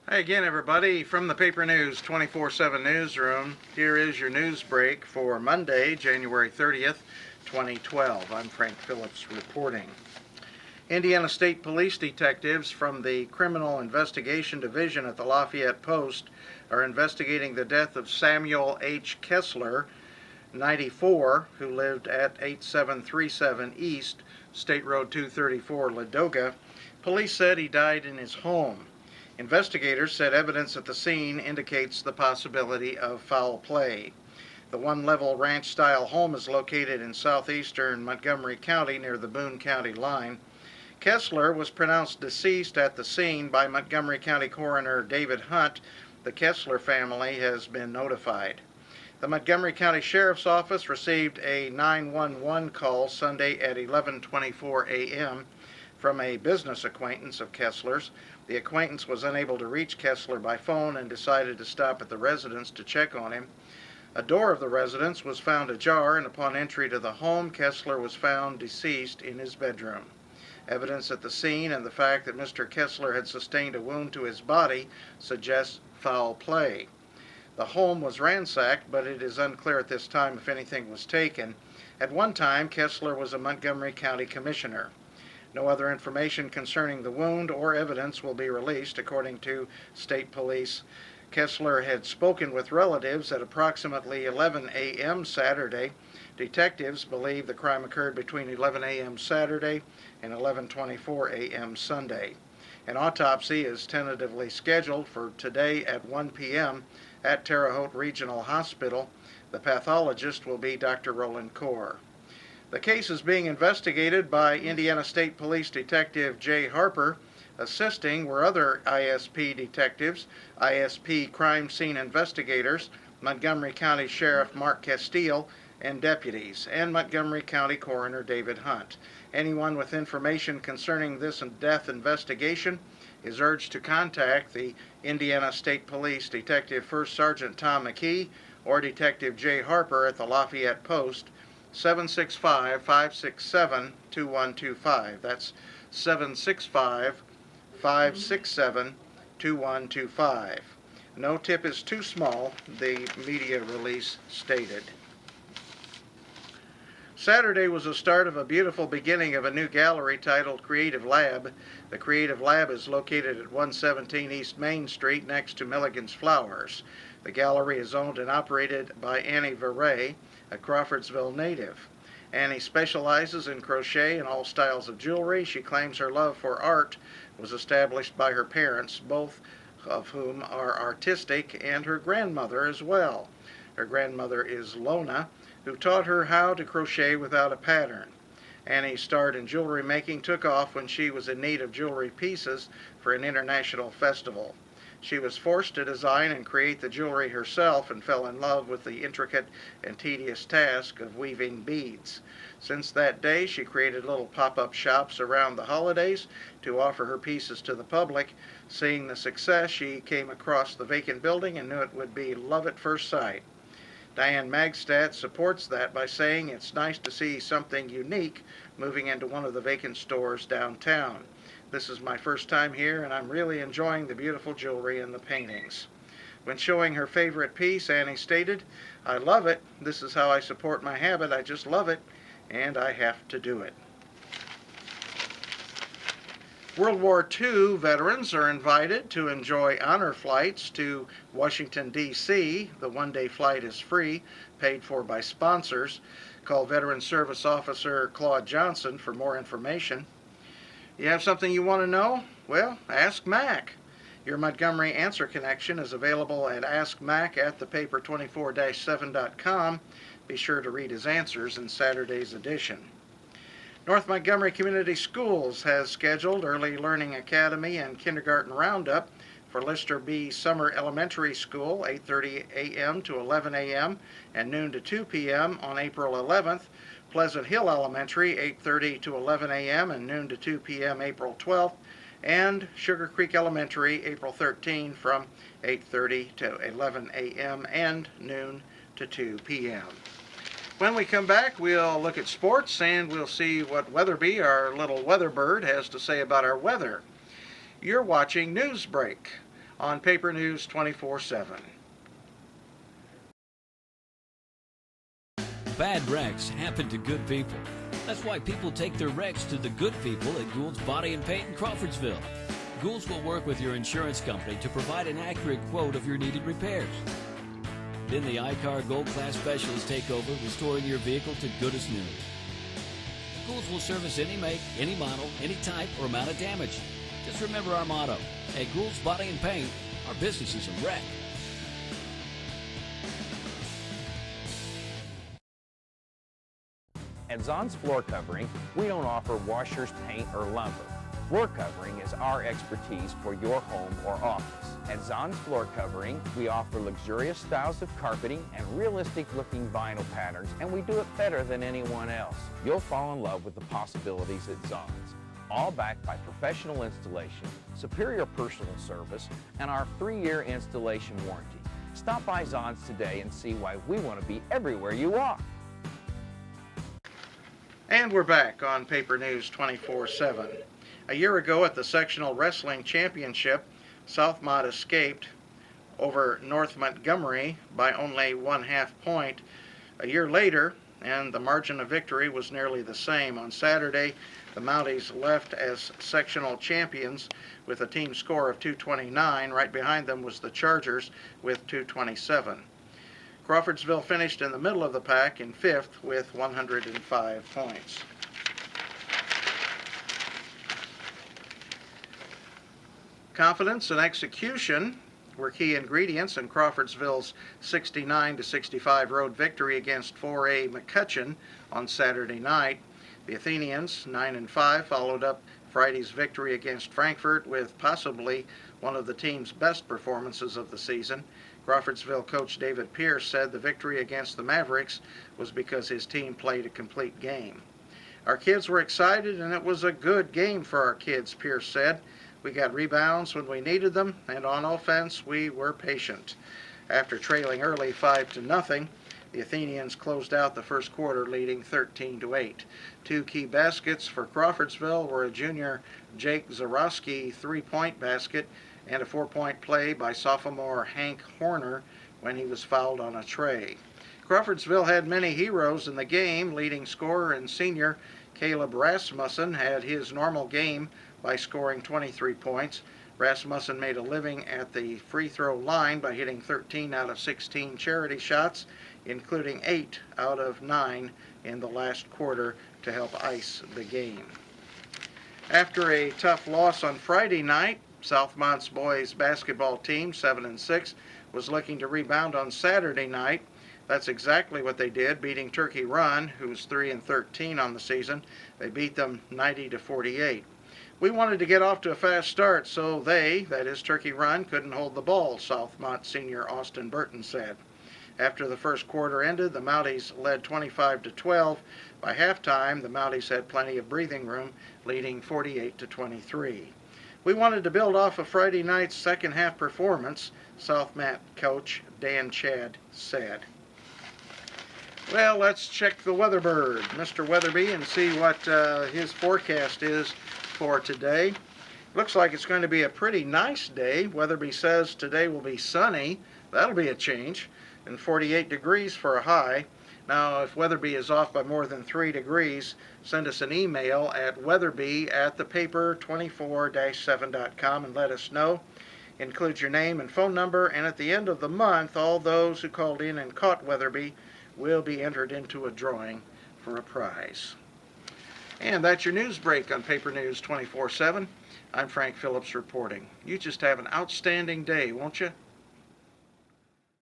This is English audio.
Hi again, everybody, from the Paper News 24/7 newsroom. Here is your news break for Monday, January 30th, 2012. I'm Frank Phillips reporting. Indiana State Police detectives from the Criminal Investigation Division at the Lafayette Post are investigating the death of Samuel H. Kessler, 94, who lived at 8737 East State Road 234, Ladoga. Police said he died in his home. Investigators said evidence at the scene indicates the possibility of foul play. The one-level ranch-style home is located in southeastern Montgomery County near the Boone County line. Kessler was pronounced deceased at the scene by Montgomery County Coroner David Hunt. The Kessler family has been notified. The Montgomery County Sheriff's Office received a 911 call Sunday at 11:24 a.m. from a business acquaintance of Kessler's. The acquaintance was unable to reach Kessler by phone and decided to stop at the residence to check on him. A door of the residence was found ajar, and upon entry to the home, Kessler was found deceased in his bedroom. Evidence at the scene and the fact that Mr. Kessler had sustained a wound to his body suggests foul play. The home was ransacked, but it is unclear at this time if anything was taken. At one time, Kessler was a Montgomery County Commissioner. No other information concerning the wound or evidence will be released, according to state police. Kessler had spoken with relatives at approximately 11 a.m. Saturday. Detectives believe the crime occurred between 11 a.m. Saturday and 11:24 a.m. Sunday. An autopsy is tentatively scheduled for today at 1 p.m. at Terre Haute Regional Hospital. The pathologist will be Dr. Roland Kaur. The case is being investigated by Indiana State Police Detective Jay Harper. Assisting were other ISP detectives, ISP crime scene investigators, Montgomery County Sheriff Mark Castile, and deputies, and Montgomery County Coroner David Hunt. Anyone with information concerning this death investigation is urged to contact the Indiana State Police Detective First Sergeant Tom McKee or Detective Jay Harper at the Lafayette Post, 765-567-2125. That's 765-567-2125. No tip is too small, the media release stated. Saturday was the start of a beautiful beginning of a new gallery titled Creative Lab. The Creative Lab is located at 117 East Main Street next to Milligan's Flowers. The gallery is owned and operated by Annie Verray, a Crawfordsville native. Annie specializes in crochet and all styles of jewelry. She claims her love for art was established by her parents, both of whom are artistic, and her grandmother as well. Her grandmother is Lona, who taught her how to crochet without a pattern. Annie's start in jewelry making took off when she was in need of jewelry pieces for an international festival. She was forced to design and create the jewelry herself and fell in love with the intricate and tedious task of weaving beads. Since that day, she created little pop-up shops around the holidays to offer her pieces to the public. Seeing the success, she came across the vacant building and knew it would be love at first sight. Diane Magstad supports that by saying it's nice to see something unique moving into one of the vacant stores downtown. This is my first time here, and I'm really enjoying the beautiful jewelry and the paintings. When showing her favorite piece, Annie stated, "I love it. This is how I support my habit. I just love it, and I have to do it." World War II veterans are invited to enjoy honor flights to Washington, D.C. The one-day flight is free, paid for by sponsors. Call Veteran Service Officer Claude Johnson for more information. You have something you want to know? Well, ask Mac. Your Montgomery Answer Connection is available at Ask Mac at thepaper24-7.com. Be sure to read his answers in Saturday's edition. North Montgomery Community Schools has scheduled Early Learning Academy and Kindergarten Roundup for Lister B. Summer Elementary School, 8:30 a.m. to 11 a.m. and noon to 2 p.m. on April 11th. Pleasant Hill Elementary, 8:30 to 11 a.m. and noon to 2 p.m. April 12th. And Sugar Creek Elementary, April 13 from 8:30 to 11 a.m. and noon to 2 p.m. When we come back, we'll look at sports and we'll see what Weatherby, our little weather bird, has to say about our weather. You're watching Newsbreak on Paper News 24/7. Bad wrecks happen to good people. That's why people take their wrecks to the good people at Gould's Body and Paint in Crawfordsville. Gould's will work with your insurance company to provide an accurate quote of your needed repairs. Then the iCar Gold Class specialists take over, restoring your vehicle to good as new. Gould's will service any make, any model, any type, or amount of damage. Just remember our motto: at Gould's Body and Paint, our business is a wreck. At Zahn's Floor Covering, we don't offer washers, paint, or lumber. Floor covering is our expertise for your home or office. At Zahn's Floor Covering, we offer luxurious styles of carpeting and realistic-looking vinyl patterns, and we do it better than anyone else. You'll fall in love with the possibilities at Zahn's, all backed by professional installation, superior personal service, and our 3-year installation warranty. Stop by Zahn's today and see why we want to be everywhere you are. And we're back on Paper News 24/7. A year ago at the Sectional Wrestling Championship, Southmont escaped over North Montgomery by only 1/2 point. A year later, and the margin of victory was nearly the same. On Saturday, the Mounties left as sectional champions with a team score of 229. Right behind them was the Chargers with 227. Crawfordsville finished in the middle of the pack in 5th with 105 points. Confidence and execution were key ingredients in Crawfordsville's 69-65 road victory against 4A McCutcheon on Saturday night. The Athenians, 9-5, followed up Friday's victory against Frankfort with possibly one of the team's best performances of the season. Crawfordsville coach David Pierce said the victory against the Mavericks was because his team played a complete game. Our kids were excited, and it was a good game for our kids, Pierce said. We got rebounds when we needed them, and on offense we were patient. After trailing early 5-0, the Athenians closed out the first quarter leading 13-8. Two key baskets for Crawfordsville were a junior Jake Zarowski 3-point basket and a 4-point play by sophomore Hank Horner when he was fouled on a tray. Crawfordsville had many heroes in the game. Leading scorer and senior Caleb Rasmussen had his normal game by scoring 23 points. Rasmussen made a living at the free throw line by hitting 13 out of 16 charity shots, including 8 out of 9 in the last quarter to help ice the game. After a tough loss on Friday night, Southmont's boys basketball team, 7-6, was looking to rebound on Saturday night. That's exactly what they did, beating Turkey Run, who's 3-13 on the season. They beat them 90-48. We wanted to get off to a fast start, so they, that is Turkey Run, couldn't hold the ball, Southmont senior Austin Burton said. After the first quarter ended, the Mounties led 25-12. By halftime, the Mounties had plenty of breathing room, leading 48-23. We wanted to build off of Friday night's second half performance, Southmont coach Dan Chad said. Well, let's check the weather bird, Mr. Weatherby, and see what his forecast is for today. Looks like it's going to be a pretty nice day. Weatherby says today will be sunny. That'll be a change. And 48 degrees for a high. Now, if Weatherby is off by more than 3 degrees, send us an email at weatherby@thepaper24-7.com and let us know. Include your name and phone number, and at the end of the month, all those who called in and caught Weatherby will be entered into a drawing for a prize. And that's your news break on Paper News 24/7. I'm Frank Phillips reporting. You just have an outstanding day, won't you?